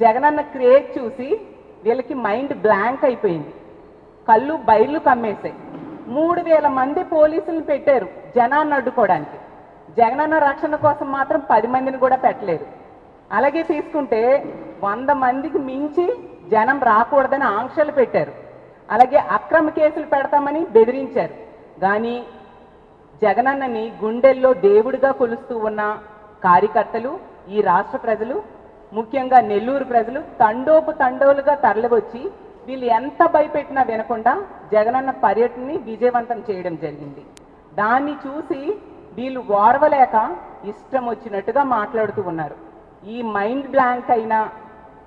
Jagananna craze చూసి వీళ్ళకి mind blank అయిపోయింది. కళ్ళు బయళ్ళు కమ్మేశాయి. 3000 మంది పోలీసులను పెట్టారు జనాన్ని అడ్డుకోవడానికి. జగనన్న రక్షణ కోసం మాత్రం 10 మందిని కూడా పెట్టలేదు. అలాగే తీసుకుంటే 100 మందికి మించి జనం రాకూడదని ఆంక్షలు పెట్టారు. అలాగే అక్రమ కేసులు పెడతామని బెదిరించారు. కానీ జగనన్నని గుండెల్లో దేవుడిగా కొలుస్తూ ఉన్న కార్యకర్తలు, ఈ రాష్ట్ర ప్రజలు, ముఖ్యంగా నెల్లూరు ప్రజలు తండోపు తండోలుగా తరలివచ్చి వీళ్ళు ఎంత భయపెట్టినా వినకుండా జగనన్న పర్యటనని విజయవంతం చేయడం జరిగింది. దాన్ని చూసి వీళ్ళు ఓర్వలేక ఇష్టం వచ్చినట్టుగా మాట్లాడుతూ ఉన్నారు. ఈ మైండ్ బ్లాంక్ అయిన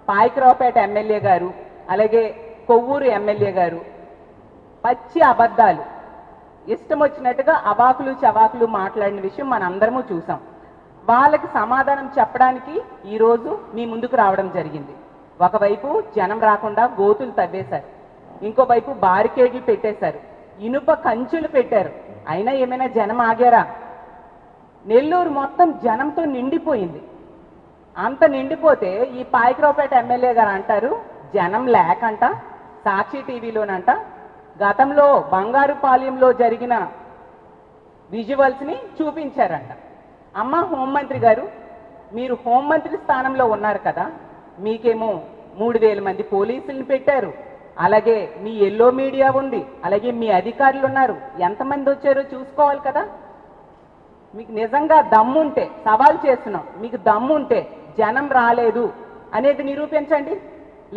పాయకరావుపేట ఎమ్మెల్యే గారు, అలాగే కొవ్వూరు ఎమ్మెల్యే గారు పచ్చి అబద్ధాలు, ఇష్టం వచ్చినట్టుగా అవాకులు చవాకులు మాట్లాడిన విషయం మనందరము చూసాం. వాళ్ళకి సమాధానం చెప్పడానికి ఈరోజు మీ ముందుకు రావడం జరిగింది. ఒకవైపు జనం రాకుండా గోతులు తవ్వేశారు, ఇంకోవైపు బారికేడ్లు పెట్టేశారు, ఇనుప కంచులు పెట్టారు. అయినా ఏమైనా జనం ఆగారా? నెల్లూరు మొత్తం జనంతో నిండిపోయింది. అంత నిండిపోతే ఈ పాయకరావుపేట ఎమ్మెల్యే గారు అంటారు జనం లేకంట, సాక్షి టీవీలోనంట గతంలో బంగారుపాలెంలో జరిగిన విజువల్స్ని చూపించారంట. అమ్మ హోంమంత్రి గారు, మీరు హోంమంత్రి స్థానంలో ఉన్నారు కదా, మీకేమో 3000 మంది పోలీసులను పెట్టారు, అలాగే మీ ఎల్లో మీడియా ఉంది, అలాగే మీ అధికారులు ఉన్నారు, ఎంతమంది వచ్చారో చూసుకోవాలి కదా. మీకు నిజంగా దమ్ముంటే, సవాల్ చేస్తున్నాం, మీకు దమ్ముంటే జనం రాలేదు అనేది నిరూపించండి.